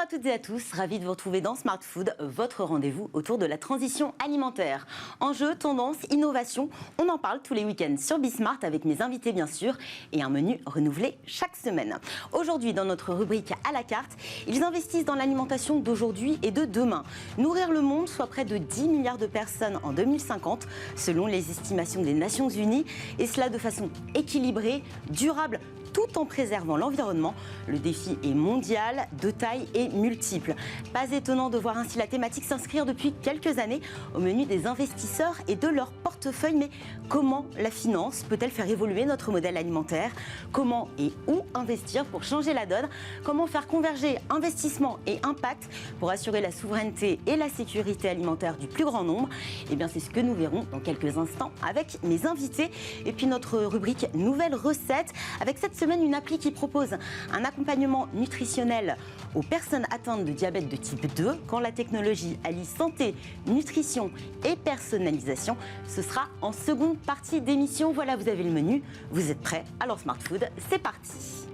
à toutes et à tous, ravi de vous retrouver dans Smart Food, votre rendez-vous autour de la transition alimentaire. Enjeux, tendances, innovation, on en parle tous les week-ends sur Bismart avec mes invités bien sûr et un menu renouvelé chaque semaine. Aujourd'hui, dans notre rubrique à la carte, ils investissent dans l'alimentation d'aujourd'hui et de demain. Nourrir le monde, soit près de 10 milliards de personnes en 2050, selon les estimations des Nations Unies, et cela de façon équilibrée, durable, tout en préservant l'environnement. Le défi est mondial, de taille et multiple. Pas étonnant de voir ainsi la thématique s'inscrire depuis quelques années au menu des investisseurs et de leur portefeuille. Mais comment la finance peut-elle faire évoluer notre modèle alimentaire? Comment et où investir pour changer la donne? Comment faire converger investissement et impact pour assurer la souveraineté et la sécurité alimentaire du plus grand nombre? Eh bien, c'est ce que nous verrons dans quelques instants avec mes invités. Et puis notre rubrique Nouvelles recettes avec cette semaine une appli qui propose un accompagnement nutritionnel aux personnes atteintes de diabète de type 2. Quand la technologie allie santé, nutrition et personnalisation, ce sera en seconde partie d'émission. Voilà, vous avez le menu, vous êtes prêts? Alors Smart Food, c'est parti.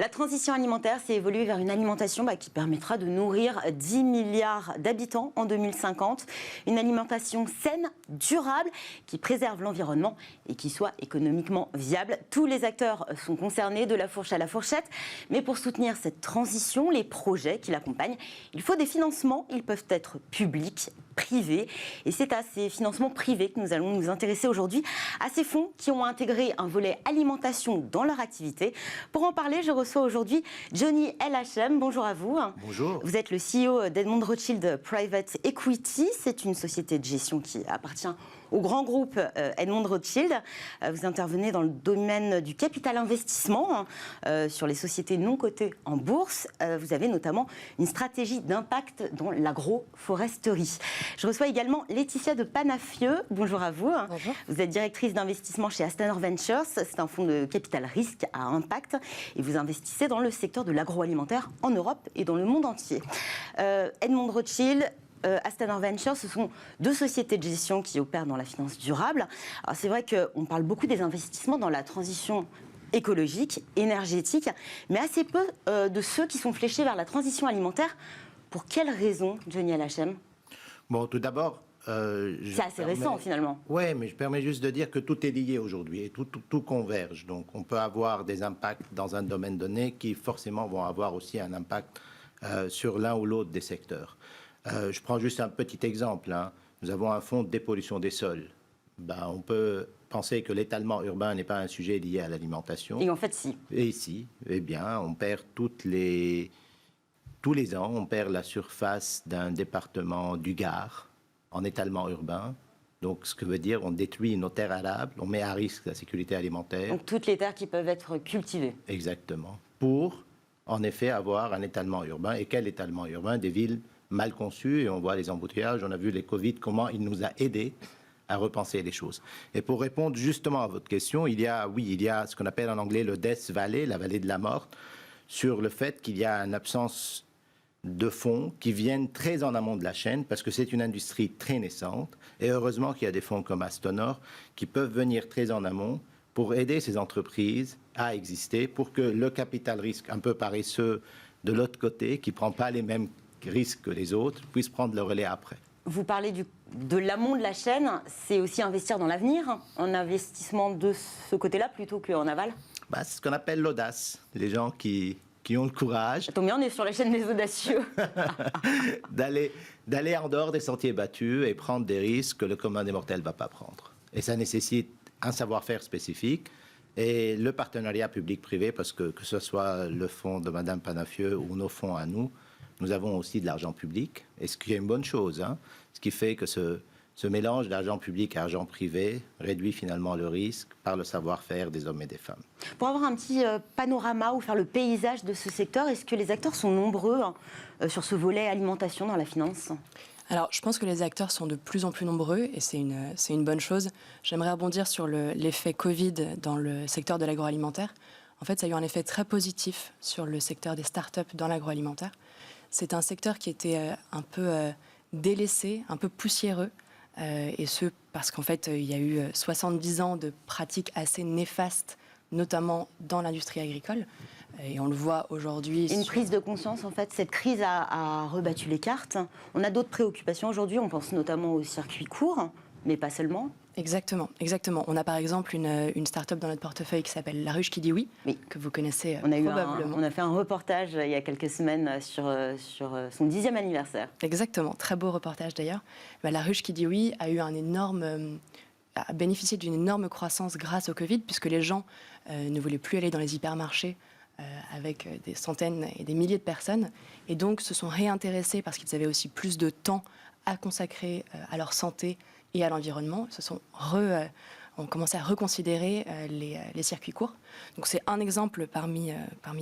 La transition alimentaire s'est évoluée vers une alimentation qui permettra de nourrir 10 milliards d'habitants en 2050. Une alimentation saine, durable, qui préserve l'environnement et qui soit économiquement viable. Tous les acteurs sont concernés, de la fourche à la fourchette. Mais pour soutenir cette transition, les projets qui l'accompagnent, il faut des financements. Ils peuvent être publics, privés. Et c'est à ces financements privés que nous allons nous intéresser aujourd'hui, à ces fonds qui ont intégré un volet alimentation dans leur activité. Pour en parler, je reçois aujourd'hui Johnny LHM. Bonjour à vous. Bonjour. Vous êtes le CEO d'Edmond Rothschild Private Equity. C'est une société de gestion qui appartient au grand groupe Edmond Rothschild. Vous intervenez dans le domaine du capital investissement sur les sociétés non cotées en bourse. Vous avez notamment une stratégie d'impact dans l'agroforesterie. Je reçois également Laetitia de Panafieux. Bonjour à vous. Bonjour. Vous êtes directrice d'investissement chez Astanor Ventures. C'est un fonds de capital risque à impact et vous investissez dans le secteur de l'agroalimentaire en Europe et dans le monde entier. Edmond Rothschild, Astanor Ventures, ce sont deux sociétés de gestion qui opèrent dans la finance durable. Alors c'est vrai qu'on parle beaucoup des investissements dans la transition écologique, énergétique, mais assez peu de ceux qui sont fléchés vers la transition alimentaire. Pour quelles raisons, Johnny LHM? Bon, tout d'abord... c'est assez récent finalement. Oui, mais je permets juste de dire que tout est lié aujourd'hui et tout converge. Donc on peut avoir des impacts dans un domaine donné qui forcément vont avoir aussi un impact sur l'un ou l'autre des secteurs. Je prends juste un petit exemple. Nous avons un fonds de dépollution des sols. On peut penser que l'étalement urbain n'est pas un sujet lié à l'alimentation. Et en fait, si. Et si, eh bien, on perd tous les ans, on perd la surface d'un département du Gard en étalement urbain. Donc, ce que veut dire, on détruit nos terres arables, on met à risque la sécurité alimentaire. Donc, toutes les terres qui peuvent être cultivées. Exactement. Pour, en effet, avoir un étalement urbain. Et quel étalement urbain? Des villes mal conçues, et on voit les embouteillages, on a vu les Covid, comment il nous a aidés à repenser les choses. Et pour répondre justement à votre question, il y a ce qu'on appelle en anglais le Death Valley, la vallée de la mort, sur le fait qu'il y a une absence de fonds qui viennent très en amont de la chaîne, parce que c'est une industrie très naissante, et heureusement qu'il y a des fonds comme Astanor qui peuvent venir très en amont pour aider ces entreprises à exister, pour que le capital risque un peu paresseux de l'autre côté, qui ne prend pas les mêmes risques que les autres, puisse prendre le relais après. Vous parlez de l'amont de la chaîne, c'est aussi investir dans l'avenir, en investissement de ce côté-là plutôt qu'en aval? C'est ce qu'on appelle l'audace. Les gens qui ont le courage... Ça tombe bien, on est sur la chaîne des audacieux. d'aller en dehors des sentiers battus et prendre des risques que le commun des mortels ne va pas prendre. Et ça nécessite un savoir-faire spécifique et le partenariat public-privé, parce que ce soit le fonds de Madame Panafieux ou nos fonds à nous avons aussi de l'argent public, et ce qui est une bonne chose, ce qui fait que ce mélange d'argent public et argent privé réduit finalement le risque par le savoir-faire des hommes et des femmes. Pour avoir un petit panorama ou faire le paysage de ce secteur, est-ce que les acteurs sont nombreux sur ce volet alimentation dans la finance? Alors, je pense que les acteurs sont de plus en plus nombreux et c'est une bonne chose. J'aimerais rebondir sur l'effet Covid dans le secteur de l'agroalimentaire. En fait, ça a eu un effet très positif sur le secteur des startups dans l'agroalimentaire. C'est un secteur qui était un peu délaissé, un peu poussiéreux, et ce parce qu'en fait, il y a eu 70 ans de pratiques assez néfastes notamment dans l'industrie agricole. Et on le voit aujourd'hui. Une prise de conscience, en fait, cette crise a rebattu les cartes. On a d'autres préoccupations aujourd'hui, on pense notamment aux circuits courts, mais pas seulement. Exactement, exactement. On a par exemple une start-up dans notre portefeuille qui s'appelle La Ruche qui dit oui, que vous connaissez probablement. On a fait un reportage il y a quelques semaines sur son 10e anniversaire. Exactement, très beau reportage d'ailleurs. La Ruche qui dit oui a eu a bénéficié d'une énorme croissance grâce au Covid, puisque les gens ne voulaient plus aller dans les hypermarchés avec des centaines et des milliers de personnes, et donc se sont réintéressés parce qu'ils avaient aussi plus de temps à consacrer à leur santé et à l'environnement, ont commencé à reconsidérer les circuits courts. Donc c'est un exemple parmi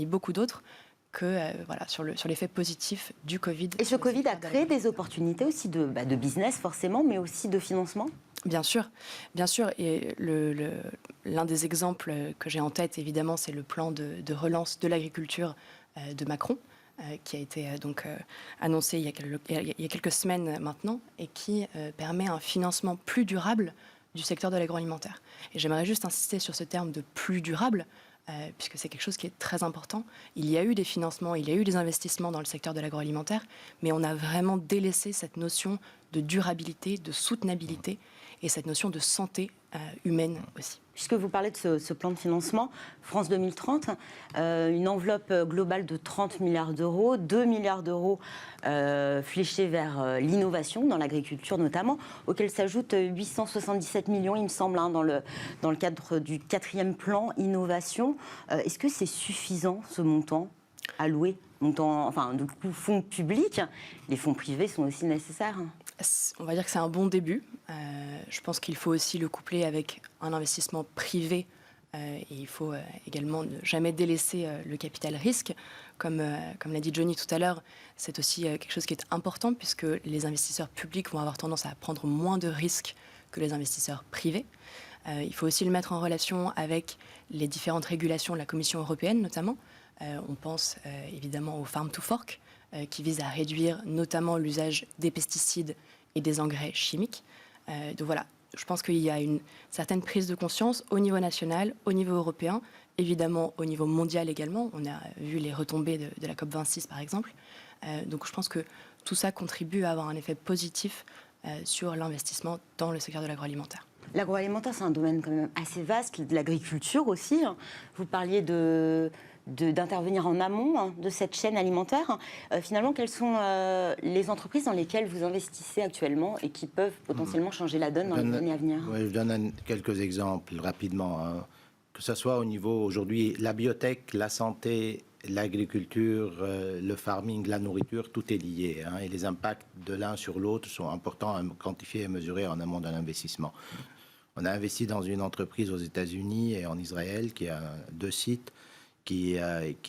beaucoup d'autres sur l'effet positif du Covid. Et ce Covid a créé des opportunités aussi de business forcément, mais aussi de financement. Bien sûr. Et l'un des exemples que j'ai en tête, évidemment, c'est le plan de relance de l'agriculture de Macron, qui a été annoncé il y a quelques semaines maintenant, et qui permet un financement plus durable du secteur de l'agroalimentaire. Et j'aimerais juste insister sur ce terme de plus durable, puisque c'est quelque chose qui est très important. Il y a eu des financements, il y a eu des investissements dans le secteur de l'agroalimentaire, mais on a vraiment délaissé cette notion de durabilité, de soutenabilité, et cette notion de santé humaine aussi. Puisque vous parlez de ce plan de financement, France 2030, une enveloppe globale de 30 milliards d'euros, 2 milliards d'euros fléchés vers l'innovation, dans l'agriculture notamment, auxquels s'ajoutent 877 millions, il me semble, dans le cadre du 4e plan innovation. Est-ce que c'est suffisant, ce montant alloué, du coup, fonds publics? Les fonds privés sont aussi nécessaires. On va dire que c'est un bon début. Je pense qu'il faut aussi le coupler avec un investissement privé. Et il faut également ne jamais délaisser le capital risque. Comme l'a dit Johnny tout à l'heure, c'est aussi quelque chose qui est important, puisque les investisseurs publics vont avoir tendance à prendre moins de risques que les investisseurs privés. Il faut aussi le mettre en relation avec les différentes régulations de la Commission européenne, notamment. On pense évidemment au Farm to Fork, qui vise à réduire notamment l'usage des pesticides et des engrais chimiques. Donc voilà, je pense qu'il y a une certaine prise de conscience au niveau national, au niveau européen, évidemment au niveau mondial également. On a vu les retombées de la COP26 par exemple. Donc je pense que tout ça contribue à avoir un effet positif sur l'investissement dans le secteur de l'agroalimentaire. L'agroalimentaire, c'est un domaine quand même assez vaste, de l'agriculture aussi. Vous parliez d'intervenir en amont de cette chaîne alimentaire. Finalement, quelles sont les entreprises dans lesquelles vous investissez actuellement et qui peuvent potentiellement changer la donne dans les années à venir? Oui, je donne quelques exemples rapidement. Que ce soit au niveau aujourd'hui, la biotech, la santé, l'agriculture, le farming, la nourriture, tout est lié. Et les impacts de l'un sur l'autre sont importants à quantifier et mesurer en amont d'un investissement. On a investi dans une entreprise aux États-Unis et en Israël qui a 2 sites qui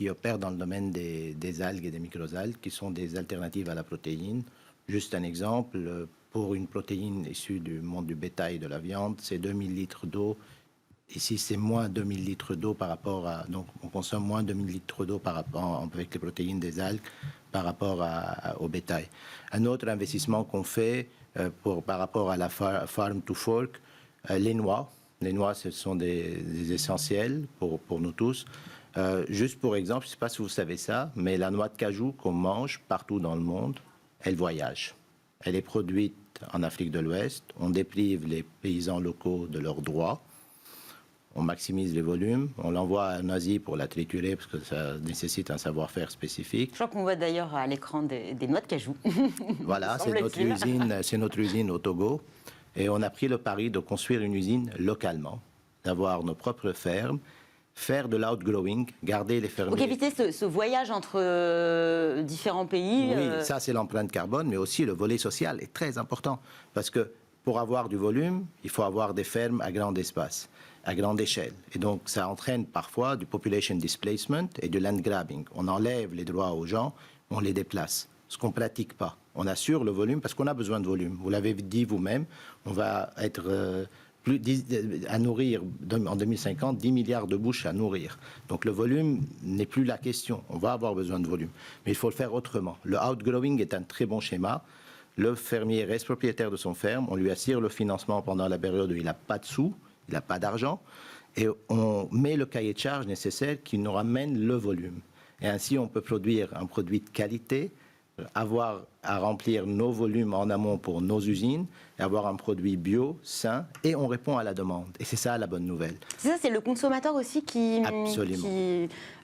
opèrent dans le domaine des algues et des microalgues, qui sont des alternatives à la protéine. Juste un exemple, pour une protéine issue du monde du bétail et de la viande, c'est 2000 litres d'eau. Ici, c'est moins 2000 litres d'eau par rapport à... Donc, on consomme moins 2000 litres d'eau par rapport, avec les protéines des algues par rapport au bétail. Un autre investissement qu'on fait par rapport à la Farm to Fork, les noix. Les noix, ce sont des essentiels pour nous tous. Juste pour exemple, je ne sais pas si vous savez ça, mais la noix de cajou qu'on mange partout dans le monde, elle voyage. Elle est produite en Afrique de l'Ouest. On déprive les paysans locaux de leurs droits. On maximise les volumes. On l'envoie en Asie pour la triturer parce que ça nécessite un savoir-faire spécifique. Je crois qu'on voit d'ailleurs à l'écran des noix de cajou. Voilà, c'est notre usine au Togo. Et on a pris le pari de construire une usine localement, d'avoir nos propres fermes, faire de l'outgrowing, garder les fermiers. Donc éviter ce voyage entre différents pays. Oui, ça c'est l'empreinte carbone, mais aussi le volet social est très important. Parce que pour avoir du volume, il faut avoir des fermes à grand espace, à grande échelle. Et donc ça entraîne parfois du population displacement et du land grabbing. On enlève les droits aux gens, on les déplace. Ce qu'on ne pratique pas. On assure le volume parce qu'on a besoin de volume. Vous l'avez dit vous-même, on va être à nourrir en 2050 10 milliards de bouches à nourrir. Donc le volume n'est plus la question. On va avoir besoin de volume. Mais il faut le faire autrement. Le outgrowing est un très bon schéma. Le fermier reste propriétaire de son ferme. On lui assure le financement pendant la période où il n'a pas de sous, il n'a pas d'argent. et on met le cahier de charge nécessaire qui nous ramène le volume. Et ainsi, on peut produire un produit de qualité, avoir à remplir nos volumes en amont pour nos usines, et avoir un produit bio, sain, et on répond à la demande. Et c'est ça la bonne nouvelle. C'est ça, c'est le consommateur aussi qui,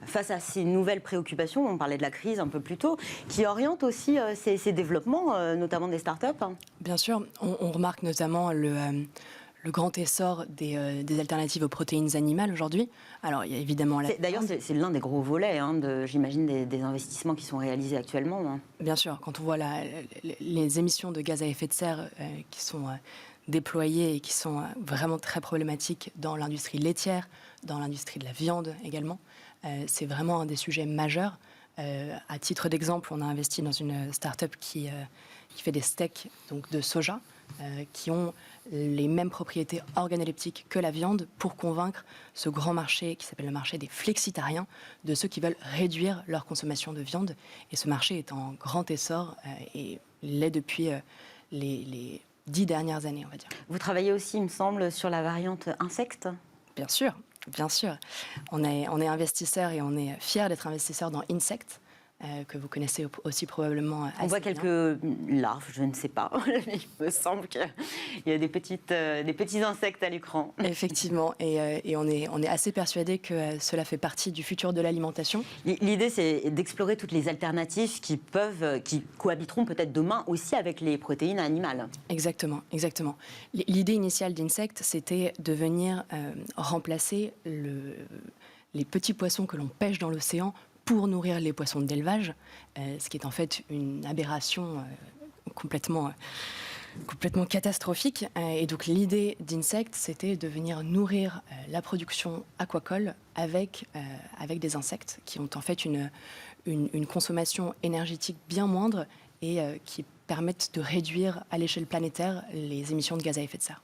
face à ces nouvelles préoccupations, on parlait de la crise un peu plus tôt, qui oriente aussi ces développements, notamment des startups. Bien sûr, on remarque notamment le grand essor des alternatives aux protéines animales aujourd'hui. Alors, il y a évidemment... D'ailleurs, c'est l'un des gros volets, j'imagine, des investissements qui sont réalisés actuellement. Bien sûr, quand on voit les émissions de gaz à effet de serre qui sont déployées et qui sont vraiment très problématiques dans l'industrie laitière, dans l'industrie de la viande également, c'est vraiment un des sujets majeurs. À titre d'exemple, on a investi dans une start-up qui fait des steaks donc de soja, qui ont les mêmes propriétés organoleptiques que la viande pour convaincre ce grand marché qui s'appelle le marché des flexitariens, de ceux qui veulent réduire leur consommation de viande. Et ce marché est en grand essor et l'est depuis les 10 dernières années, on va dire. Vous travaillez aussi, il me semble, sur la variante insecte ? Bien sûr, bien sûr. On est investisseur et on est fiers d'être investisseur dans Insect, que vous connaissez aussi probablement. On voit quelques larves, je ne sais pas. Il me semble qu'il y a des petits insectes à l'écran. Effectivement, et on est assez persuadé que cela fait partie du futur de l'alimentation. L'idée, c'est d'explorer toutes les alternatives qui cohabiteront peut-être demain aussi avec les protéines animales. Exactement, exactement. L'idée initiale d'Insect, c'était de venir remplacer les petits poissons que l'on pêche dans l'océan pour nourrir les poissons d'élevage, ce qui est en fait une aberration complètement catastrophique. Et donc l'idée d'Insect, c'était de venir nourrir la production aquacole avec des insectes qui ont en fait une consommation énergétique bien moindre et qui permettent de réduire à l'échelle planétaire les émissions de gaz à effet de serre.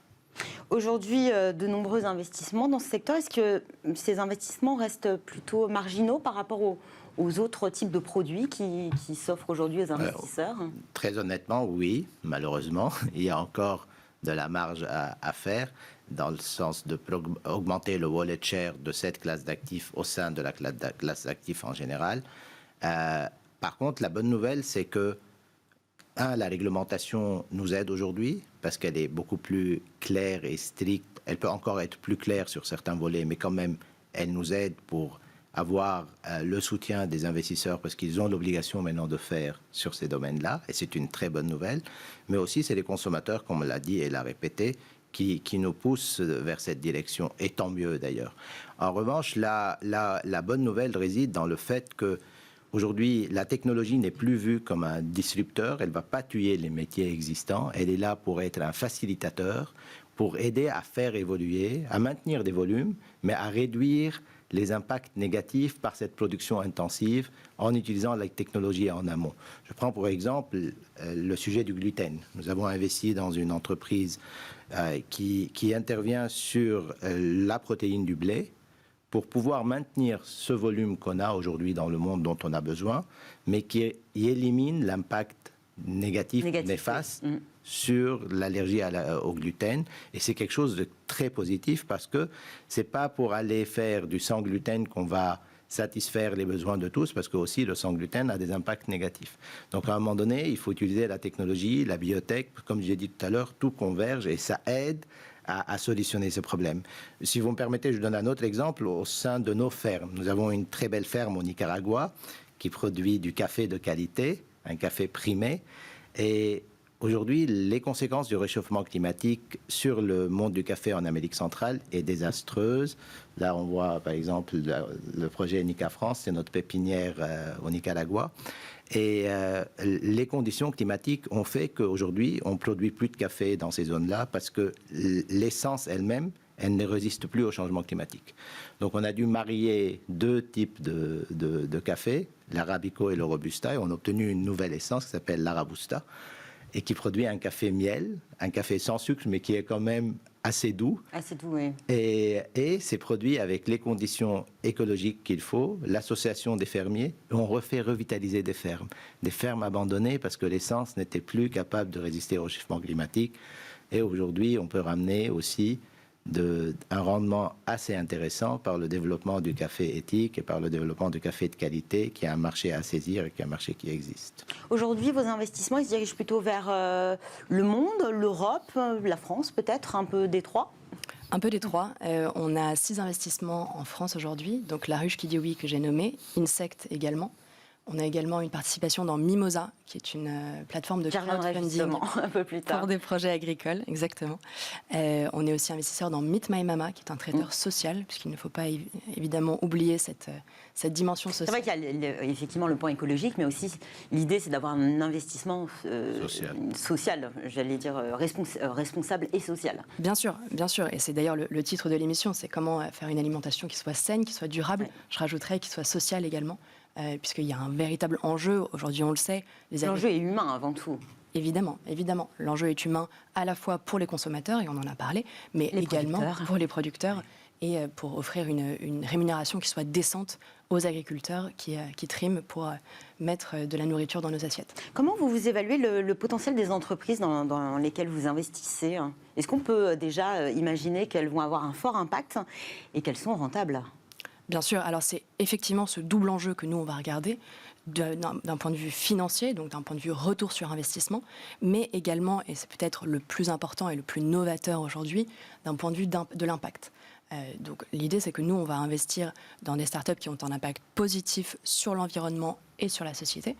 Aujourd'hui, de nombreux investissements dans ce secteur. Est-ce que ces investissements restent plutôt marginaux par rapport aux autres types de produits qui s'offrent aujourd'hui aux investisseurs ? Très honnêtement, oui, malheureusement. Il y a encore de la marge à faire dans le sens d'augmenter le wallet share de cette classe d'actifs au sein de la classe d'actifs en général. Par contre, la bonne nouvelle, c'est que la réglementation nous aide aujourd'hui parce qu'elle est beaucoup plus claire et stricte. Elle peut encore être plus claire sur certains volets, mais quand même, elle nous aide pour avoir le soutien des investisseurs parce qu'ils ont l'obligation maintenant de faire sur ces domaines-là, et c'est une très bonne nouvelle. Mais aussi, c'est les consommateurs, comme on l'a dit et l'a répété, qui nous poussent vers cette direction, et tant mieux d'ailleurs. En revanche, la bonne nouvelle réside dans le fait que aujourd'hui, la technologie n'est plus vue comme un disrupteur, elle ne va pas tuer les métiers existants, elle est là pour être un facilitateur, pour aider à faire évoluer, à maintenir des volumes, mais à réduire les impacts négatifs par cette production intensive en utilisant la technologie en amont. Je prends pour exemple le sujet du gluten. Nous avons investi dans une entreprise qui intervient sur la protéine du blé, pour pouvoir maintenir ce volume qu'on a aujourd'hui dans le monde dont on a besoin, mais qui élimine l'impact négatif néfaste sur l'allergie au gluten. Et c'est quelque chose de très positif parce que c'est pas pour aller faire du sans gluten qu'on va satisfaire les besoins de tous, parce que aussi le sans gluten a des impacts négatifs. Donc à un moment donné, il faut utiliser la technologie, la biotech, comme j'ai dit tout à l'heure, tout converge et ça aide à solutionner ce problème. Si vous me permettez, je donne un autre exemple au sein de nos fermes. Nous avons une très belle ferme au Nicaragua qui produit du café de qualité, un café primé. Et aujourd'hui, les conséquences du réchauffement climatique sur le monde du café en Amérique centrale est désastreuse. Là, on voit par exemple le projet Nica France, c'est notre pépinière au Nicaragua. Et les conditions climatiques ont fait qu'aujourd'hui, on ne produit plus de café dans ces zones-là parce que l'essence elle-même, elle ne résiste plus au changement climatique. Donc on a dû marier deux types de café, l'Arabico et le Robusta, et on a obtenu une nouvelle essence qui s'appelle l'Arabusta, et qui produit un café miel, un café sans sucre, mais qui est quand même assez doux. Assez doux, oui. Et c'est produit avec les conditions écologiques qu'il faut, l'association des fermiers. On refait revitaliser des fermes abandonnées parce que l'essence n'était plus capable de résister au réchauffement climatique. Et aujourd'hui, on peut ramener aussi un rendement assez intéressant par le développement du café éthique et par le développement du café de qualité, qui est un marché à saisir et qui est un marché qui existe. Aujourd'hui, vos investissements, ils se dirigent plutôt vers le monde, l'Europe, la France peut-être, un peu des trois? Un peu des trois. On a 6 investissements en France aujourd'hui, donc La Ruche qui dit oui que j'ai nommé, Insect également. On a également une participation dans Mimosa, qui est une plateforme de crowdfunding un peu plus tard. pour des projets agricoles, exactement. On est aussi investisseur dans Meet My Mama, qui est un traiteur social, puisqu'il ne faut pas évidemment oublier cette dimension sociale. C'est vrai qu'il y a effectivement le point écologique, mais aussi l'idée, c'est d'avoir un investissement social, j'allais dire responsable et social. Bien sûr, et c'est d'ailleurs le titre de l'émission, c'est comment faire une alimentation qui soit saine, qui soit durable. Ouais. Je rajouterais qui soit sociale également. Puisqu'il y a un véritable enjeu, aujourd'hui on le sait. L'enjeu est humain avant tout. Évidemment. L'enjeu est humain à la fois pour les consommateurs, et on en a parlé, mais également pour les producteurs et pour offrir une rémunération qui soit décente aux agriculteurs qui triment pour mettre de la nourriture dans nos assiettes. Comment vous évaluez le potentiel des entreprises dans lesquelles vous investissez? Est-ce qu'on peut déjà imaginer qu'elles vont avoir un fort impact et qu'elles sont rentables? Bien sûr, alors c'est effectivement ce double enjeu que nous on va regarder d'un point de vue financier, donc d'un point de vue retour sur investissement, mais également, et c'est peut-être le plus important et le plus novateur aujourd'hui, d'un point de vue de l'impact. Donc l'idée c'est que nous on va investir dans des startups qui ont un impact positif sur l'environnement et sur la société,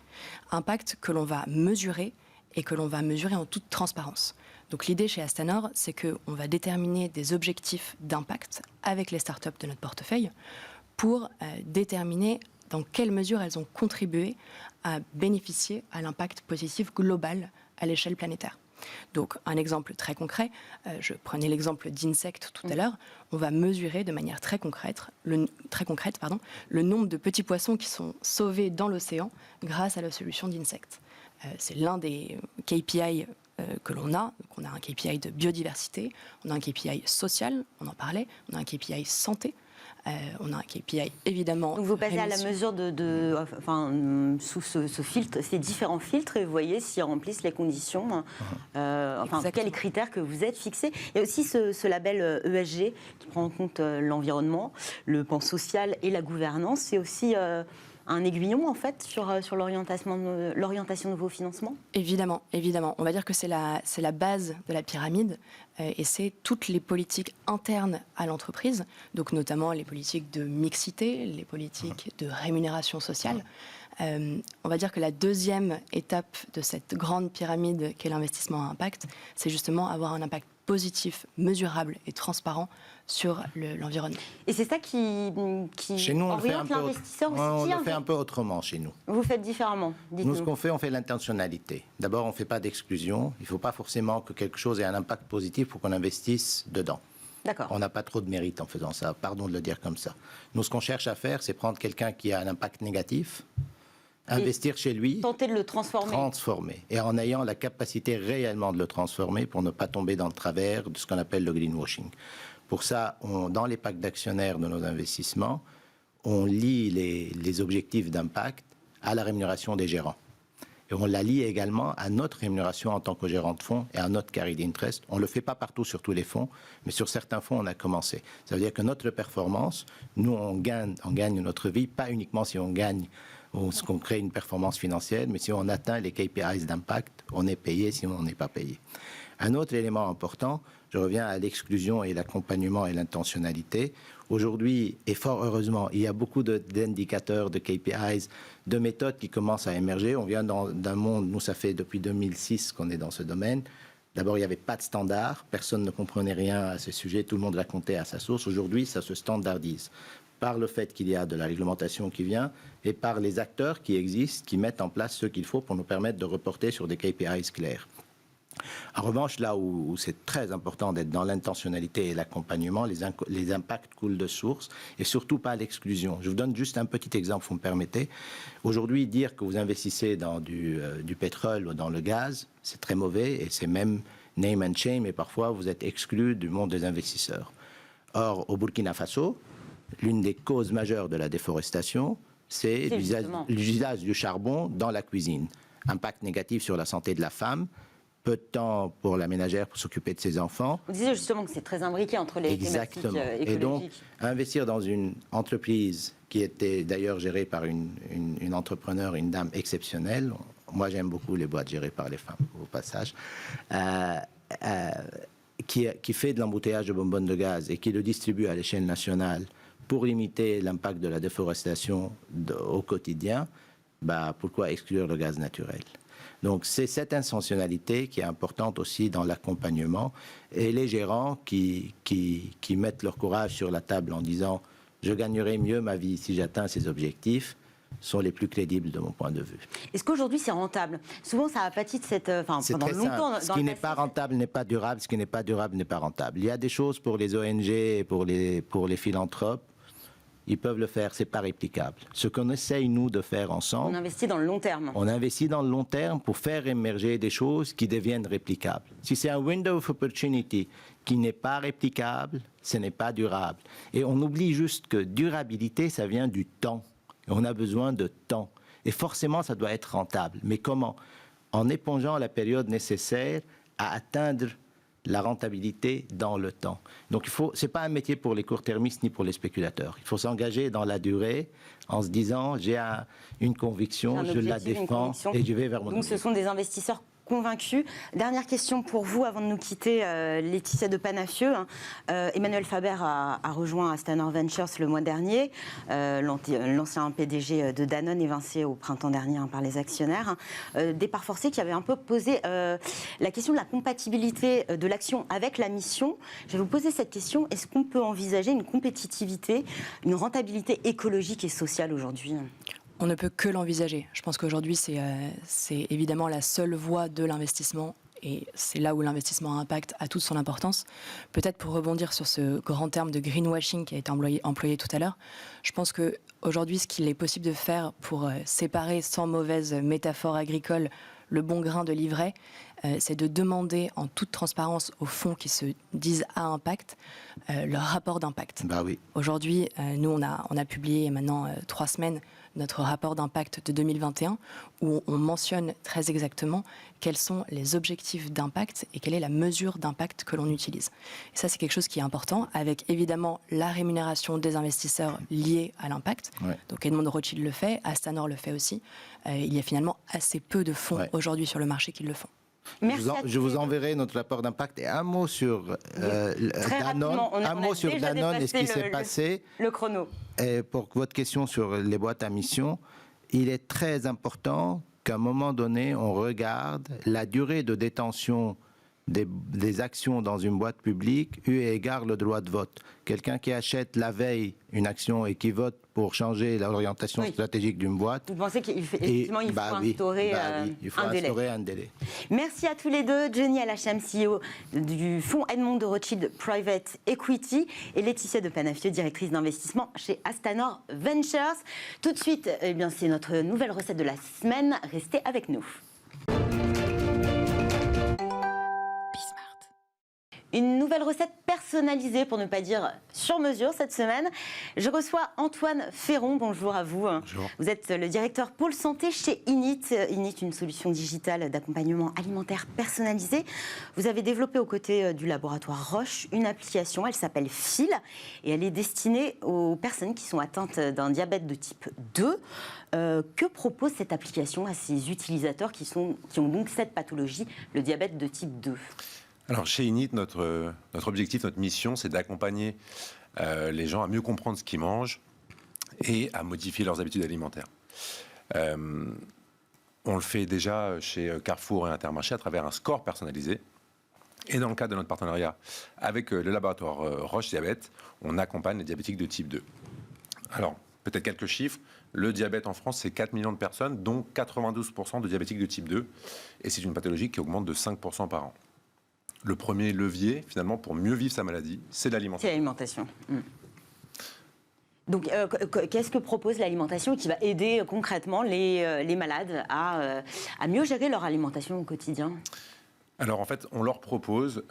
impact que l'on va mesurer et que l'on va mesurer en toute transparence. Donc l'idée chez Astanor, c'est qu'on va déterminer des objectifs d'impact avec les startups de notre portefeuille pour déterminer dans quelle mesure elles ont contribué à bénéficier à l'impact positif global à l'échelle planétaire. Donc un exemple très concret, je prenais l'exemple d'Insect tout à l'heure, on va mesurer de manière très concrète le nombre de petits poissons qui sont sauvés dans l'océan grâce à la solution d'Insect. C'est l'un des KPI que l'on a. Donc on a un KPI de biodiversité, on a un KPI social, on en parlait, on a un KPI santé, on a un KPI évidemment. Donc vous passez à la mesure sous ce filtre, ces différents filtres, et vous voyez s'ils remplissent les conditions, quels critères que vous êtes fixés. Il y a aussi ce label ESG qui prend en compte l'environnement, le pan social et la gouvernance. C'est aussi un aiguillon en fait sur l'orientation de vos financements? Évidemment. On va dire que c'est la base de la pyramide et c'est toutes les politiques internes à l'entreprise, donc notamment les politiques de mixité, les politiques de rémunération sociale. On va dire que la deuxième étape de cette grande pyramide qu'est l'investissement à impact, c'est justement avoir un impact positif, mesurable et transparent sur l'environnement. Et c'est ça qui chez nous, oriente l'investisseur aussi. On le fait un peu autrement chez nous. Vous faites différemment, dites-nous. Nous, ce qu'on fait, on fait l'intentionnalité. D'abord, on ne fait pas d'exclusion. Il ne faut pas forcément que quelque chose ait un impact positif pour qu'on investisse dedans. D'accord. On n'a pas trop de mérite en faisant ça, pardon de le dire comme ça. Nous, ce qu'on cherche à faire, c'est prendre quelqu'un qui a un impact négatif, investir chez lui, tenter de le transformer. Et en ayant la capacité réellement de le transformer pour ne pas tomber dans le travers de ce qu'on appelle le greenwashing. Pour ça, dans les packs d'actionnaires de nos investissements, on lie les objectifs d'impact à la rémunération des gérants. Et on la lie également à notre rémunération en tant que gérant de fonds et à notre carry interest. On ne le fait pas partout sur tous les fonds, mais sur certains fonds, on a commencé. Ça veut dire que notre performance, nous, on gagne notre vie, pas uniquement si on gagne ou ce qu'on crée une performance financière, mais si on atteint les KPIs d'impact, on est payé, sinon on n'est pas payé. Un autre élément important, je reviens à l'exclusion et l'accompagnement et l'intentionnalité. Aujourd'hui, et fort heureusement, il y a beaucoup d'indicateurs, de KPIs, de méthodes qui commencent à émerger. On vient d'un monde, nous ça fait depuis 2006 qu'on est dans ce domaine. D'abord, il n'y avait pas de standard, personne ne comprenait rien à ce sujet, tout le monde racontait à sa sauce. Aujourd'hui, ça se standardise par le fait qu'il y a de la réglementation qui vient et par les acteurs qui existent, qui mettent en place ce qu'il faut pour nous permettre de reporter sur des KPIs clairs. En revanche, là où c'est très important d'être dans l'intentionnalité et l'accompagnement, les impacts coulent de source et surtout pas l'exclusion. Je vous donne juste un petit exemple, vous me permettez. Aujourd'hui, dire que vous investissez dans du pétrole ou dans le gaz, c'est très mauvais et c'est même name and shame et parfois vous êtes exclu du monde des investisseurs. Or, au Burkina Faso, l'une des causes majeures de la déforestation, c'est l'usage du charbon dans la cuisine. Impact négatif sur la santé de la femme, peu de temps pour la ménagère pour s'occuper de ses enfants. Vous disiez justement que c'est très imbriqué entre les thématiques écologiques. Et donc, investir dans une entreprise qui était d'ailleurs gérée par une entrepreneur, une dame exceptionnelle. Moi, j'aime beaucoup les boîtes gérées par les femmes, au passage. Qui fait de l'embouteillage de bonbonnes de gaz et qui le distribue à l'échelle nationale pour limiter l'impact de la déforestation au quotidien, pourquoi exclure le gaz naturel? Donc c'est cette intentionnalité qui est importante aussi dans l'accompagnement et les gérants qui mettent leur courage sur la table en disant « je gagnerai mieux ma vie si j'atteins ces objectifs », sont les plus crédibles de mon point de vue. Est-ce qu'aujourd'hui c'est rentable? Souvent ça a pâti de cette... pendant longtemps... Ce qui n'est pas rentable n'est pas durable, ce qui n'est pas durable n'est pas rentable. Il y a des choses pour les ONG et pour les philanthropes, ils peuvent le faire, c'est pas réplicable. Ce qu'on essaye, nous, de faire ensemble... On investit dans le long terme. On investit dans le long terme pour faire émerger des choses qui deviennent réplicables. Si c'est un window of opportunity qui n'est pas réplicable, ce n'est pas durable. Et on oublie juste que durabilité, ça vient du temps. Et on a besoin de temps. Et forcément, ça doit être rentable. Mais comment? En épongeant la période nécessaire à atteindre la rentabilité dans le temps. Donc, c'est pas un métier pour les court-termistes ni pour les spéculateurs. Il faut s'engager dans la durée en se disant, j'ai une conviction, je la défends et je vais vers mon objectif. Donc, ce sont des investisseurs convaincus. Dernière question pour vous avant de nous quitter, Laetitia de Panafieux. Emmanuel Faber a rejoint Astanor Ventures le mois dernier. L'ancien PDG de Danone évincé au printemps dernier par les actionnaires. Départ forcé qui avait un peu posé la question de la compatibilité de l'action avec la mission. Je vais vous poser cette question. Est-ce qu'on peut envisager une compétitivité, une rentabilité écologique et sociale aujourd'hui ? On ne peut que l'envisager. Je pense qu'aujourd'hui, c'est évidemment la seule voie de l'investissement et c'est là où l'investissement à impact a toute son importance. Peut-être pour rebondir sur ce grand terme de greenwashing qui a été employé tout à l'heure, je pense qu'aujourd'hui, ce qu'il est possible de faire pour séparer, sans mauvaise métaphore agricole, le bon grain de l'ivraie, c'est de demander en toute transparence aux fonds qui se disent à impact leur rapport d'impact. Oui. Aujourd'hui, nous, on a publié maintenant 3 semaines notre rapport d'impact de 2021 où on mentionne très exactement quels sont les objectifs d'impact et quelle est la mesure d'impact que l'on utilise. Et ça, c'est quelque chose qui est important, avec évidemment la rémunération des investisseurs liés à l'impact. Ouais. Donc Edmond de Rothschild le fait, Astanor le fait aussi. Il y a finalement assez peu de fonds aujourd'hui sur le marché qui le font. Je vous enverrai notre rapport d'impact et un mot sur Danone. Un mot sur Danone et ce qui s'est passé. Le chrono. Et pour votre question sur les boîtes à mission, il est très important qu'à un moment donné, on regarde la durée de détention des actions dans une boîte publique eu égard le droit de vote. Quelqu'un qui achète la veille une action et qui vote pour changer l'orientation stratégique d'une boîte. Vous pensez qu'effectivement il faut instaurer un délai. Merci à tous les deux, Johnny Al-Hacham, CEO du fonds Edmond de Rothschild Private Equity et Laetitia de Panafieux, directrice d'investissement chez Astanor Ventures. Tout de suite, c'est notre nouvelle recette de la semaine. Restez avec nous. Une nouvelle recette personnalisée, pour ne pas dire sur mesure cette semaine. Je reçois Antoine Ferron. Bonjour à vous. Bonjour. Vous êtes le directeur pôle santé chez Init. Init, une solution digitale d'accompagnement alimentaire personnalisé. Vous avez développé aux côtés du laboratoire Roche une application. Elle s'appelle Phil et elle est destinée aux personnes qui sont atteintes d'un diabète de type 2. Que propose cette application à ces utilisateurs qui ont donc cette pathologie, le diabète de type 2 ? Alors chez Init, notre objectif, notre mission, c'est d'accompagner les gens à mieux comprendre ce qu'ils mangent et à modifier leurs habitudes alimentaires. On le fait déjà chez Carrefour et Intermarché à travers un score personnalisé. Et dans le cadre de notre partenariat avec le laboratoire Roche Diabète, on accompagne les diabétiques de type 2. Alors, peut-être quelques chiffres. Le diabète en France, c'est 4 millions de personnes, dont 92% de diabétiques de type 2. Et c'est une pathologie qui augmente de 5% par an. Le premier levier, finalement, pour mieux vivre sa maladie, c'est l'alimentation. C'est l'alimentation. Donc, qu'est-ce que propose l'alimentation qui va aider concrètement les malades à mieux gérer leur alimentation au quotidien ? Alors, en fait, on leur propose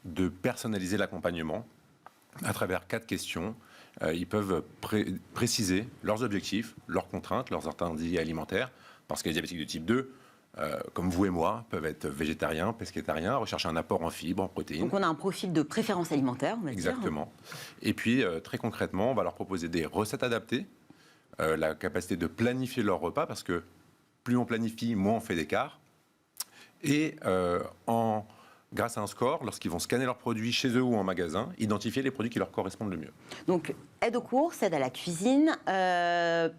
de personnaliser l'accompagnement à travers 4 questions. Ils peuvent préciser leurs objectifs, leurs contraintes, leurs attentes alimentaires, parce que les diabétiques de type 2 comme vous et moi, peuvent être végétariens, pescétariens, rechercher un apport en fibres, en protéines. Donc on a un profil de préférence alimentaire, on va dire. Exactement. Et puis, très concrètement, on va leur proposer des recettes adaptées, la capacité de planifier leur repas, parce que plus on planifie, moins on fait d'écart. Et grâce à un score, lorsqu'ils vont scanner leurs produits chez eux ou en magasin, identifier les produits qui leur correspondent le mieux. Donc, aide aux courses, aide à la cuisine.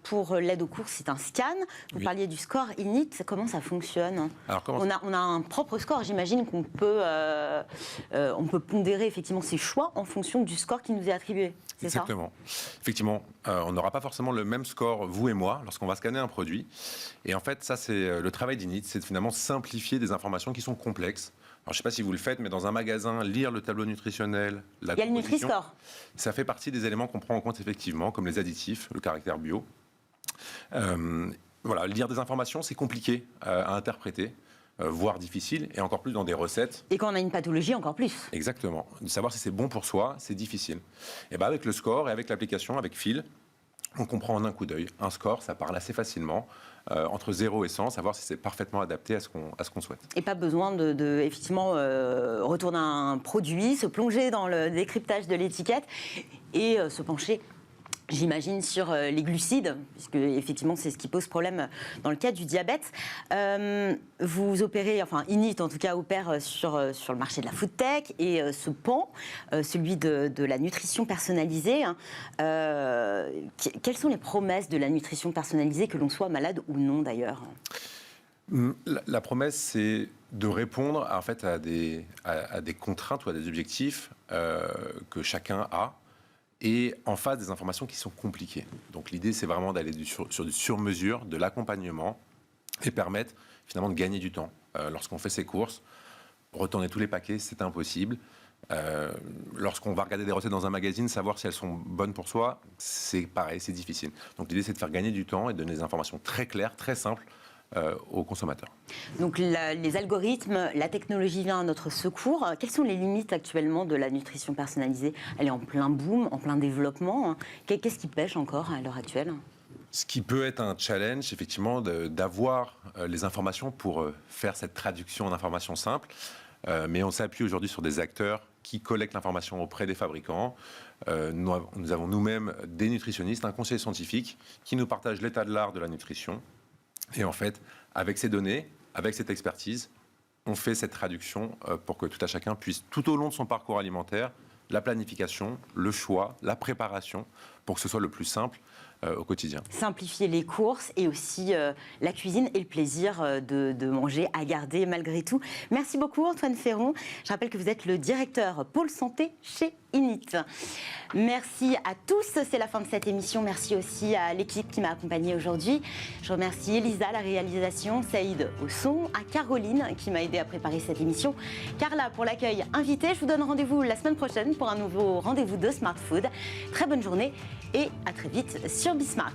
Pour l'aide aux courses, c'est un scan. Vous parliez du score INIT, comment ça fonctionne? Alors, on a un propre score, j'imagine qu'on peut, on peut pondérer effectivement ses choix en fonction du score qui nous est attribué. C'est ça? Exactement. Effectivement, on n'aura pas forcément le même score, vous et moi, lorsqu'on va scanner un produit. Et en fait, ça, c'est le travail d'INIT, c'est de finalement simplifier des informations qui sont complexes. Alors, je ne sais pas si vous le faites, mais dans un magasin, lire le tableau nutritionnel, il y a le Nutri-Score. Ça fait partie des éléments qu'on prend en compte effectivement, comme les additifs, le caractère bio. Voilà, lire des informations, c'est compliqué à interpréter, voire difficile, et encore plus dans des recettes. Et quand on a une pathologie, encore plus. Exactement. De savoir si c'est bon pour soi, c'est difficile. Et bien avec le score et avec l'application, avec Phil, on comprend en un coup d'œil. Un score, ça parle assez facilement, entre 0 et 100, savoir si c'est parfaitement adapté à ce qu'on souhaite. Et pas besoin de effectivement, retourner un produit, se plonger dans le décryptage de l'étiquette et se pencher, j'imagine, sur les glucides, puisque effectivement c'est ce qui pose problème dans le cas du diabète. Vous opérez, enfin INIT en tout cas opère sur le marché de la food tech et ce pan, celui de la nutrition personnalisée. Quelles sont les promesses de la nutrition personnalisée, que l'on soit malade ou non d'ailleurs? La promesse, c'est de répondre en fait à des contraintes ou à des objectifs que chacun a, et en face des informations qui sont compliquées. Donc l'idée, c'est vraiment d'aller sur du sur-mesure, de l'accompagnement, et permettre finalement de gagner du temps. Lorsqu'on fait ses courses, retourner tous les paquets, c'est impossible. Lorsqu'on va regarder des recettes dans un magazine, savoir si elles sont bonnes pour soi, c'est pareil, c'est difficile. Donc l'idée, c'est de faire gagner du temps et de donner des informations très claires, très simples, aux consommateurs. Donc les algorithmes, la technologie vient à notre secours. Quelles sont les limites actuellement de la nutrition personnalisée? Elle est en plein boom, en plein développement. Qu'est-ce qui pêche encore à l'heure actuelle? Ce qui peut être un challenge, effectivement, d'avoir les informations pour faire cette traduction en informations simples. Mais on s'appuie aujourd'hui sur des acteurs qui collectent l'information auprès des fabricants. Nous avons nous-mêmes des nutritionnistes, un conseiller scientifique qui nous partage l'état de l'art de la nutrition. Et en fait, avec ces données, avec cette expertise, on fait cette traduction pour que tout à chacun puisse, tout au long de son parcours alimentaire, la planification, le choix, la préparation, pour que ce soit le plus simple au quotidien. Simplifier les courses et aussi la cuisine et le plaisir de manger à garder malgré tout. Merci beaucoup Antoine Ferron. Je rappelle que vous êtes le directeur Pôle Santé chez INIT. Merci à tous, c'est la fin de cette émission. Merci aussi à l'équipe qui m'a accompagnée aujourd'hui. Je remercie Elisa à la réalisation, Saïd au son, à Caroline qui m'a aidé à préparer cette émission, Carla pour l'accueil invité. Je vous donne rendez-vous la semaine prochaine pour un nouveau rendez-vous de Smart Food. Très bonne journée et à très vite sur Bismart.